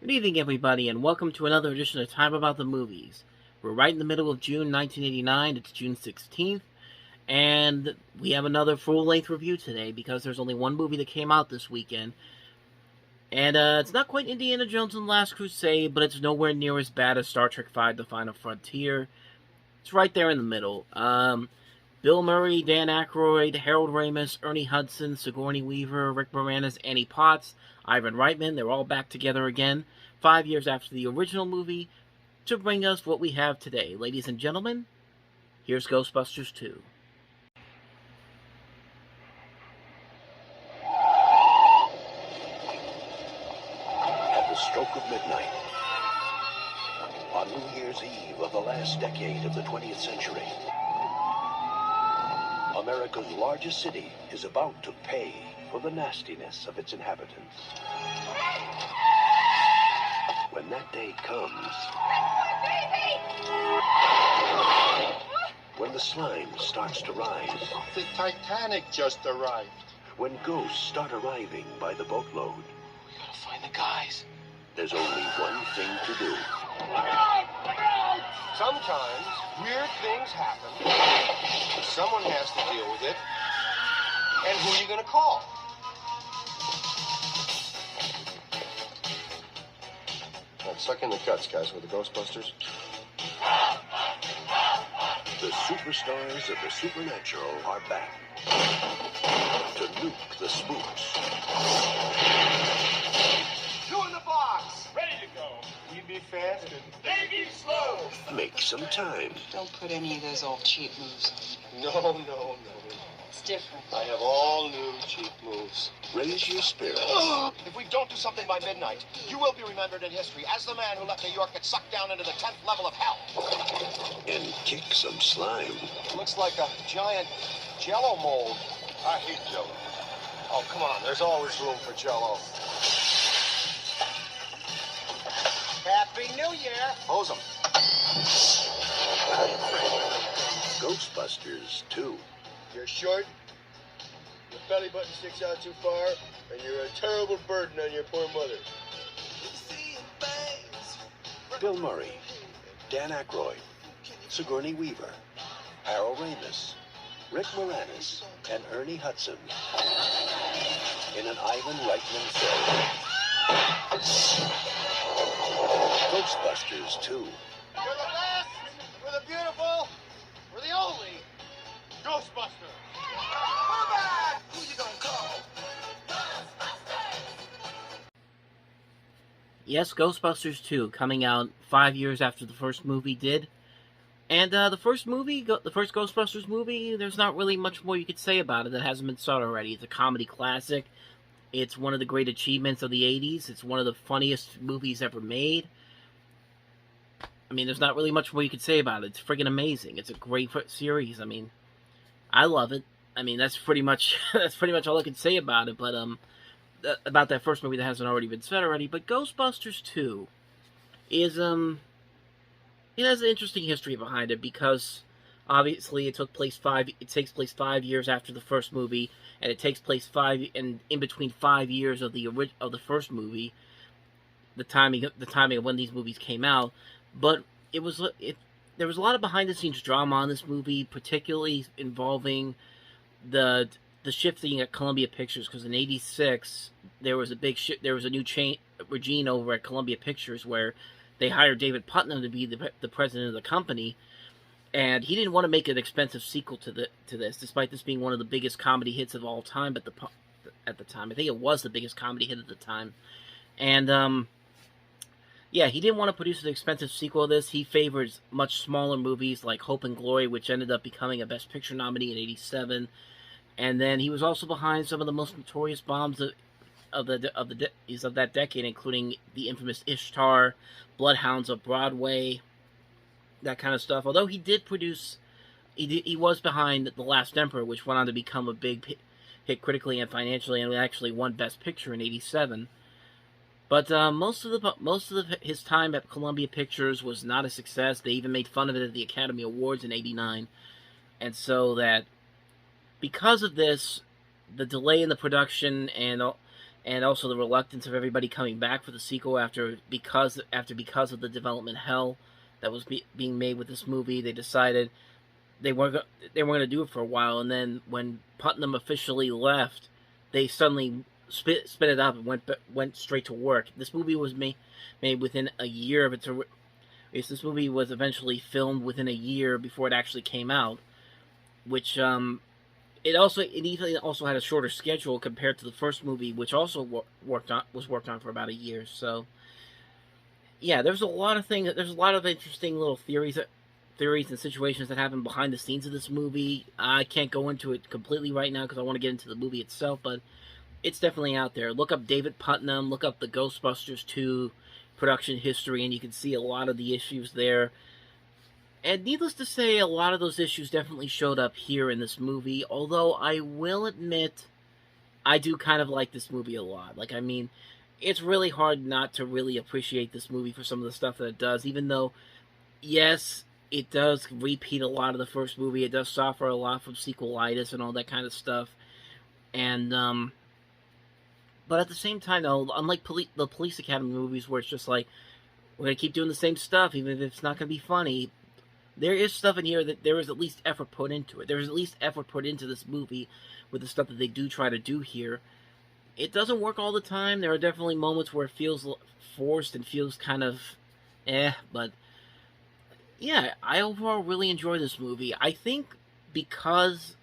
Good evening, everybody, and welcome to another edition of Time About the Movies. We're right in the middle of June 1989. It's June 16th, and we have another full-length review today because there's only one movie that came out this weekend. And it's not quite Indiana Jones and the Last Crusade, but it's nowhere near as bad as Star Trek V: The Final Frontier. It's right there in the middle. Bill Murray, Dan Aykroyd, Harold Ramis, Ernie Hudson, Sigourney Weaver, Rick Moranis, Annie Potts, Ivan Reitman, they're all back together again, 5 years after the original movie, to bring us what we have today. Ladies and gentlemen, here's Ghostbusters 2. At the stroke of midnight, on New Year's Eve of the last decade of the 20th century, America's largest city is about to pay for the nastiness of its inhabitants. When that day comes, when the slime starts to rise, The Titanic just arrived. when ghosts start arriving by the boatload, We gotta find the guys. there's only one thing to do. Sometimes weird things happen. Someone has to deal with it. And who are you gonna call? Let's suck in the cuts, guys, with the Ghostbusters. The superstars of the supernatural are back to nuke the spooks. Two in the box! Ready to go. We be fast and they be slow. Make some time. Don't put any of those old cheap moves on. No. It's different. I have all new cheap moves. Raise your spirits. If we don't do something by midnight, you will be remembered in history as the man who let New York get sucked down into the 10th level of hell. And kick some slime. Looks like a giant Jello mold. I hate Jello. Oh, come on. There's always room for Jello. Happy New Year. Hose 'em. Ghostbusters 2. You're short, your belly button sticks out too far, and you're a terrible burden on your poor mother. Bill Murray, Dan Aykroyd, Sigourney Weaver, Harold Ramis, Rick Moranis, and Ernie Hudson in an Ivan Reitman film. Ghostbusters 2. We're the best, we're the beautiful, we're the only Ghostbusters. We're back! Who you gonna call? Yes, Ghostbusters 2, coming out 5 years after the first movie did. And the first Ghostbusters movie, there's not really much more you could say about it that hasn't been said already. It's a comedy classic. It's one of the great achievements of the 80s. It's one of the funniest movies ever made. I mean, there's not really much more you could say about it. It's friggin' amazing. It's a great series. I mean, I love it. I mean, that's pretty much all I can say about it. But about that first movie that hasn't already been said already. But Ghostbusters 2 is it has an interesting history behind it because obviously it takes place 5 years after the first movie, and it takes place in between 5 years of the first movie. The timing of when these movies came out, but there was a lot of behind the scenes drama on this movie, particularly involving the shifting at Columbia Pictures, because in '86 there was a new regime over at Columbia Pictures where they hired David Putnam to be the president of the company, and he didn't want to make an expensive sequel to this, despite this being one of the biggest comedy hits of all time. But at the time, I think it was the biggest comedy hit at the time, and yeah, he didn't want to produce an expensive sequel of this. He favors much smaller movies like Hope and Glory, which ended up becoming a Best Picture nominee in '87. And then he was also behind some of the most notorious bombs of that decade, including the infamous Ishtar, Bloodhounds of Broadway, that kind of stuff. Although he was behind The Last Emperor, which went on to become a big hit critically and financially, and actually won Best Picture in '87. But most of his time at Columbia Pictures was not a success. They even made fun of it at the Academy Awards in '89, and so that because of this, the delay in the production and and also the reluctance of everybody coming back for the sequel because of the development hell that was being made with this movie. They decided they weren't going to do it for a while, and then when Putnam officially left, they suddenly spit it up and went straight to work. This movie was made within a year of its. This movie was eventually filmed within a year before it actually came out, which it even also had a shorter schedule compared to the first movie, which also was worked on for about a year. So, yeah, there's a lot of things. There's a lot of interesting little theories and situations that happen behind the scenes of this movie. I can't go into it completely right now because I want to get into the movie itself, but it's definitely out there. Look up David Putnam, look up the Ghostbusters II production history, and you can see a lot of the issues there. And needless to say, a lot of those issues definitely showed up here in this movie, although I will admit, I do kind of like this movie a lot. Like, I mean, it's really hard not to really appreciate this movie for some of the stuff that it does, even though, yes, it does repeat a lot of the first movie. It does suffer a lot from sequelitis and all that kind of stuff. And, but at the same time, though, unlike the Police Academy movies where it's just like, we're going to keep doing the same stuff, even if it's not going to be funny, there is stuff in here that there is at least effort put into it. There is at least effort put into this movie with the stuff that they do try to do here. It doesn't work all the time. There are definitely moments where it feels forced and feels kind of but yeah, I overall really enjoy this movie. I think because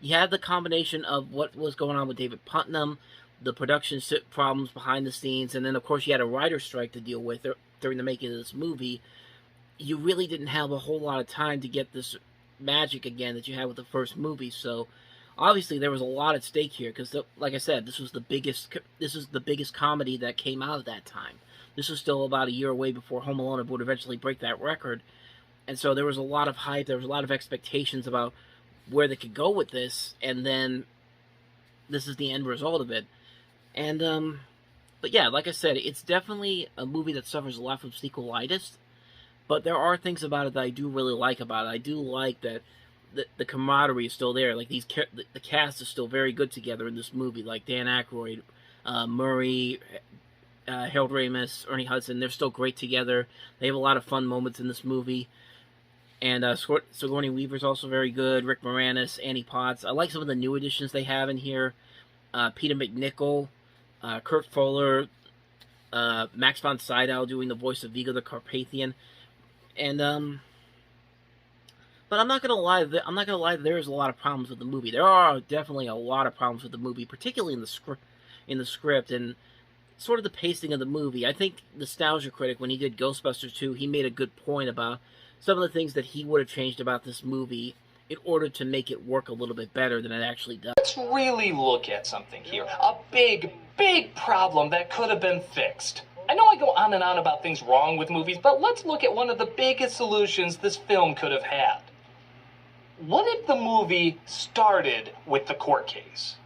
you had the combination of what was going on with David Putnam, the production problems behind the scenes, and then of course you had a writer's strike to deal with during the making of this movie, you really didn't have a whole lot of time to get this magic again that you had with the first movie. So obviously there was a lot at stake here because, like I said, this is the biggest comedy that came out at that time. This was still about a year away before Home Alone would eventually break that record, and so there was a lot of hype. There was a lot of expectations about where they could go with this, and then this is the end result of it. And but yeah, like I said, it's definitely a movie that suffers a lot from sequelitis. But there are things about it that I do really like about it. I do like that the camaraderie is still there. Like the cast is still very good together in this movie. Like Dan Aykroyd, Murray, Harold Ramis, Ernie Hudson. They're still great together. They have a lot of fun moments in this movie. And Sigourney Weaver's also very good. Rick Moranis, Annie Potts. I like some of the new additions they have in here. Peter McNichol, Kurt Fuller, Max von Sydow doing the voice of Vigo the Carpathian. And but I'm not gonna lie. There's a lot of problems with the movie. There are definitely a lot of problems with the movie, particularly in the script and sort of the pacing of the movie. I think Nostalgia Critic, when he did Ghostbusters 2, he made a good point about some of the things that he would have changed about this movie in order to make it work a little bit better than it actually does. Let's really look at something here. A big, big problem that could have been fixed. I know I go on and on about things wrong with movies, but let's look at one of the biggest solutions this film could have had. What if the movie started with the court case?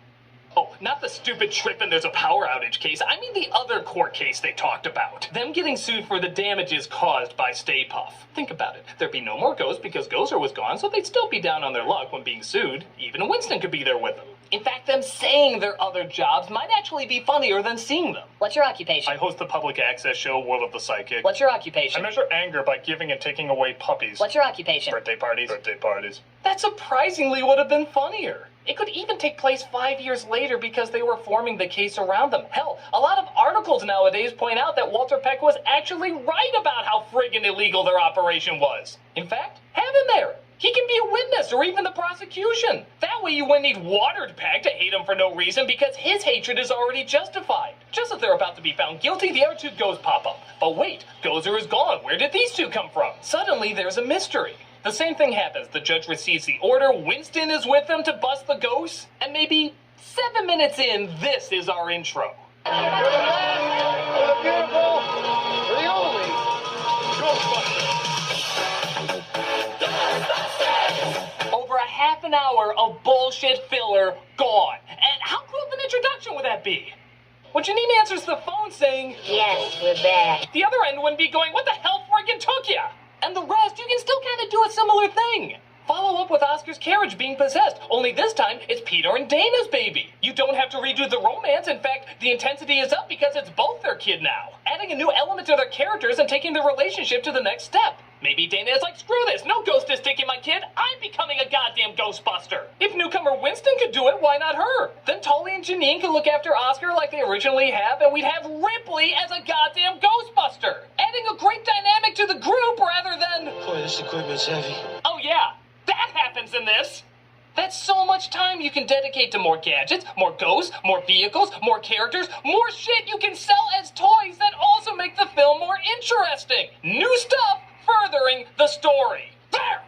Oh, not the stupid trip and there's a power outage case. I mean the other court case they talked about. Them getting sued for the damages caused by Stay Puft. Think about it. There'd be no more Ghost because Gozer was gone, so they'd still be down on their luck when being sued. Even Winston could be there with them. In fact, them saying their other jobs might actually be funnier than seeing them. What's your occupation? I host the public access show World of the Psychic. What's your occupation? I measure anger by giving and taking away puppies. What's your occupation? Birthday parties. Birthday parties. That surprisingly would have been funnier. It could even take place 5 years later because they were forming the case around them. Hell, a lot of articles nowadays point out that Walter Peck was actually right about how friggin' illegal their operation was. In fact, have him there. He can be a witness or even the prosecution. That way you wouldn't need Watered Peck to hate him for no reason because his hatred is already justified. Just as they're about to be found guilty, the other two ghosts pop up. But wait, Gozer is gone. Where did these two come from? Suddenly there's a mystery. The same thing happens. The judge receives the order, Winston is with them to bust the ghosts, and maybe 7 minutes in, this is our intro. For the beautiful, for the only Ghostbusters. Over a half an hour of bullshit filler gone. And how cool of an introduction would that be? When Janine answers the phone saying, Yes, we're back. the other end wouldn't be going, what the hell friggin' took ya? And the rest, you can still kind of do a similar thing. Follow up with Oscar's carriage being possessed, only this time it's Peter and Dana's baby. You don't have to redo the romance. In fact, the intensity is up because it's both their kid now. Adding a new element to their characters and taking their relationship to the next step. Maybe Dana is like, screw this, no ghost is taking my kid, I'm becoming a goddamn Ghostbuster. If newcomer Winston could do it, why not her? Then Tully and Janine could look after Oscar like they originally have, and we'd have Ripley as a goddamn Ghostbuster. Adding a great dynamic to the group rather than... Boy, this equipment's heavy. Oh yeah, that happens in this. That's so much time you can dedicate to more gadgets, more ghosts, more vehicles, more characters, more shit you can sell as toys that also make the film more interesting. New stuff furthering the story. There!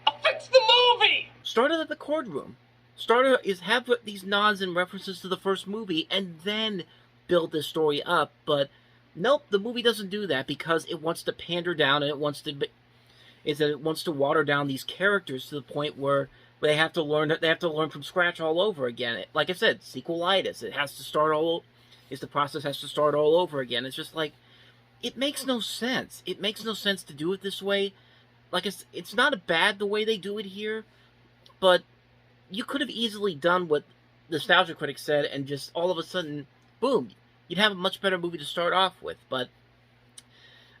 I fixed the movie! Started at the courtroom. Started is have these nods and references to the first movie and then build this story up, but nope, the movie doesn't do that because it wants to pander down and it wants to water down these characters to the point where they have to learn from scratch all over again. Like I said, sequelitis. It has to start the process has to start all over again. It's just like, it makes no sense. It makes no sense to do it this way. Like, it's not bad the way they do it here, but you could have easily done what Nostalgia Critic said and just all of a sudden, boom, you'd have a much better movie to start off with. But,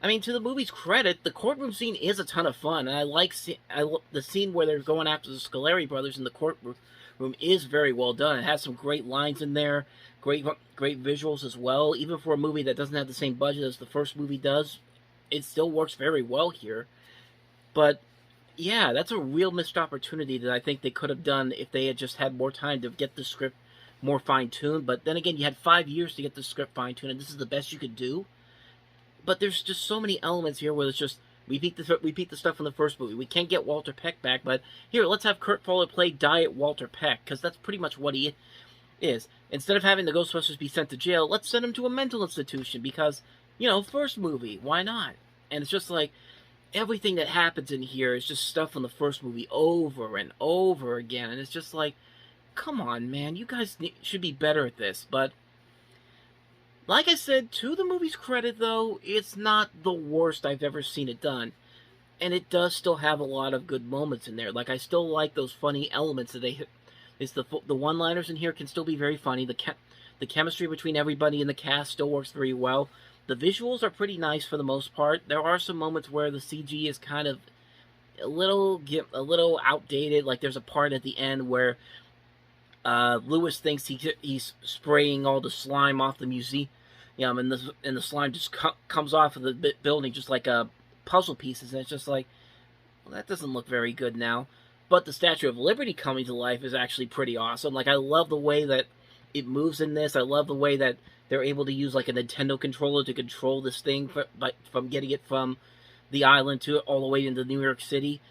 I mean, to the movie's credit, the courtroom scene is a ton of fun, and I like the scene where they're going after the Scoleri brothers in the courtroom is very well done. It has some great lines in there, great visuals as well. Even for a movie that doesn't have the same budget as the first movie does, it still works very well here. But yeah, that's a real missed opportunity that I think they could have done if they had just had more time to get the script more fine-tuned. But then again, you had 5 years to get the script fine-tuned, and this is the best you could do. But there's just so many elements here where it's just repeat the stuff from the first movie. We can't get Walter Peck back, but here, let's have Kurt Fuller play Diet Walter Peck, because that's pretty much what he is. Instead of having the Ghostbusters be sent to jail, let's send him to a mental institution, because, you know, first movie, why not? And it's just like, everything that happens in here is just stuff from the first movie over and over again, and it's just like, come on, man, you guys should be better at this. But like I said, to the movie's credit, though, it's not the worst I've ever seen it done. And it does still have a lot of good moments in there. Like, I still like those funny elements that they hit. The one-liners in here can still be very funny. The chemistry between everybody in the cast still works very well. The visuals are pretty nice for the most part. There are some moments where the CG is kind of a little outdated. Like, there's a part at the end where Lewis thinks he's spraying all the slime off the museum. And the slime just comes off of the building just like puzzle pieces, and it's just like, well, that doesn't look very good now. But the Statue of Liberty coming to life is actually pretty awesome. Like, I love the way that it moves in this. I love the way that they're able to use like a Nintendo controller to control this thing from getting it from the island to all the way into New York City.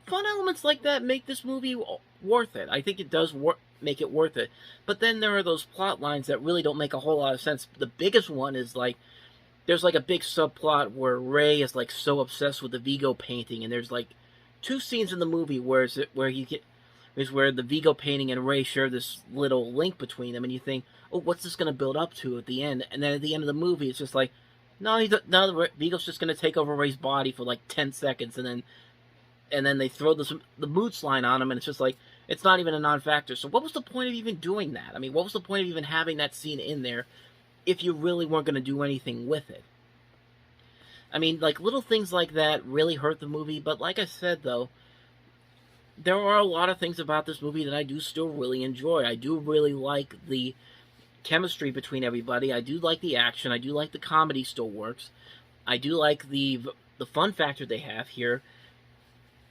Fun elements like that make this movie worth it. I think it does make it worth it. But then there are those plot lines that really don't make a whole lot of sense. The biggest one is like, there's like a big subplot where Ray is like so obsessed with the Vigo painting, and there's like 2 scenes in the movie where the Vigo painting and Ray share this little link between them, and you think, oh, what's this going to build up to at the end? And then at the end of the movie, it's just like, no, Vigo's just going to take over Ray's body for like 10 seconds, and then they throw the mood line on him, and it's just like, it's not even a non-factor. So what was the point of even doing that? I mean, what was the point of even having that scene in there if you really weren't going to do anything with it? I mean, like, little things like that really hurt the movie, but like I said, though, there are a lot of things about this movie that I do still really enjoy. I do really like the chemistry between everybody. I do like the action. I do like the comedy still works. I do like the fun factor they have here.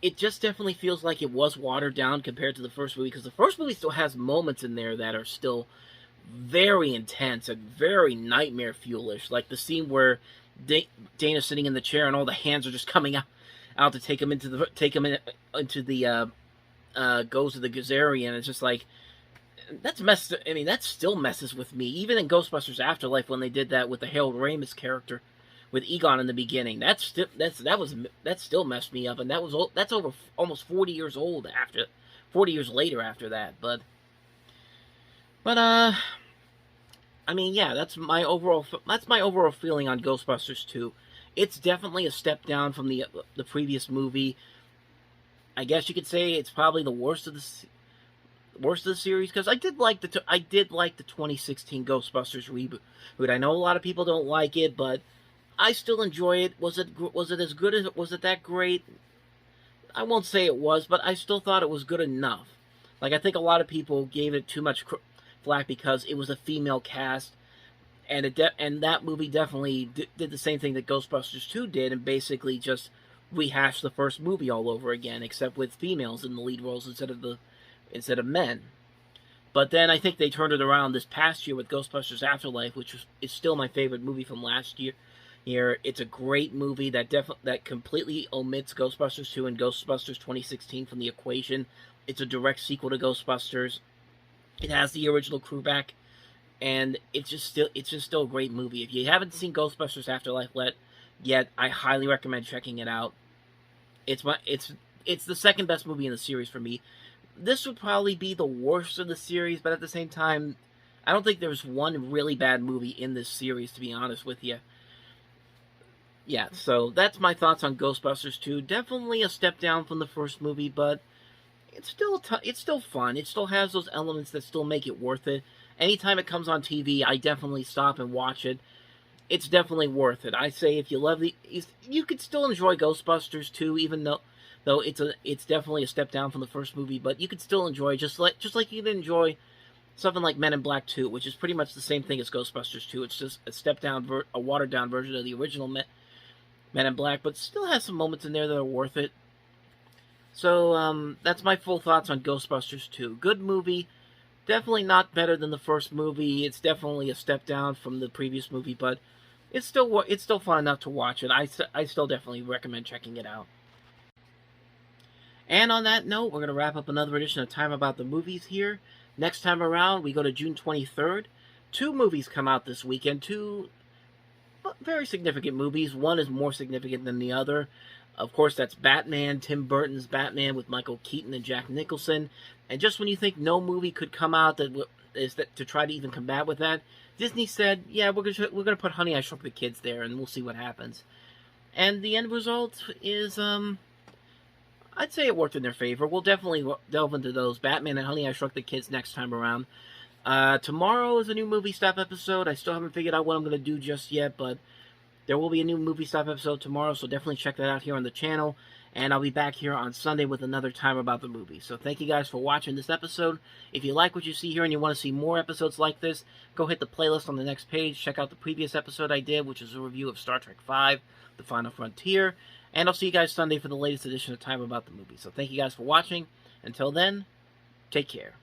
It just definitely feels like it was watered down compared to the first movie, because the first movie still has moments in there that are still very intense and very nightmare fuelish. Like the scene where Dana's sitting in the chair and all the hands are just coming out to take him into the Goes of the Gazarian. It's just like, that's messed. I mean, that still messes with me. Even in Ghostbusters Afterlife, when they did that with the Harold Ramis character with Egon in the beginning, that still messed me up, and that's over almost 40 years old 40 years later after that. But I mean, yeah, that's my overall feeling on Ghostbusters 2. It's definitely a step down from the previous movie. I guess you could say it's probably the worst of the series, because I did like the 2016 Ghostbusters reboot. I know a lot of people don't like it, but I still enjoy it. Was it as good as was it that great? I won't say it was, but I still thought it was good enough. Like, I think a lot of people gave it too much flack because it was a female cast, and that movie definitely did the same thing that Ghostbusters 2 did, and basically just rehashed the first movie all over again, except with females in the lead roles instead of men. But then I think they turned it around this past year with Ghostbusters Afterlife, which is still my favorite movie from last year. It's a great movie that completely omits Ghostbusters 2 and Ghostbusters 2016 from the equation. It's a direct sequel to Ghostbusters. It has the original crew back, and it's just still a great movie. If you haven't seen Ghostbusters Afterlife yet, I highly recommend checking it out. It's the second best movie in the series for me. This would probably be the worst of the series, but at the same time, I don't think there's one really bad movie in this series, to be honest with you. Yeah, so that's my thoughts on Ghostbusters 2. Definitely a step down from the first movie, but it's still fun. It still has those elements that still make it worth it. Anytime it comes on TV, I definitely stop and watch it. It's definitely worth it. I say if you love you could still enjoy Ghostbusters 2, even though it's definitely a step down from the first movie, but you could still enjoy just like you could enjoy something like Men in Black 2, which is pretty much the same thing as Ghostbusters 2. It's just a step down, a watered down version of the original Men in Black, but still has some moments in there that are worth it. So that's my full thoughts on Ghostbusters 2. Good movie. Definitely not better than the first movie. It's definitely a step down from the previous movie, but it's still fun enough to watch, and I still definitely recommend checking it out. And on that note, we're going to wrap up another edition of Time About the Movies here. Next time around, we go to June 23rd. 2 movies come out this weekend. 2 very significant movies. One is more significant than the other. Of course, that's Batman, Tim Burton's Batman with Michael Keaton and Jack Nicholson. And just when you think no movie could come out to try to even combat with that, Disney said, yeah, we're going to put Honey, I Shrunk the Kids there, and we'll see what happens. And the end result is, I'd say it worked in their favor. We'll definitely delve into those, Batman and Honey, I Shrunk the Kids, next time around. Tomorrow is a new Movie Stop episode. I still haven't figured out what I'm going to do just yet, but there will be a new Movie Stop episode tomorrow, so definitely check that out here on the channel. And I'll be back here on Sunday with another Time About the Movie. So thank you guys for watching this episode. If you like what you see here and you want to see more episodes like this, go hit the playlist on the next page. Check out the previous episode I did, which is a review of Star Trek V, The Final Frontier. And I'll see you guys Sunday for the latest edition of Time About the Movie. So thank you guys for watching. Until then, take care.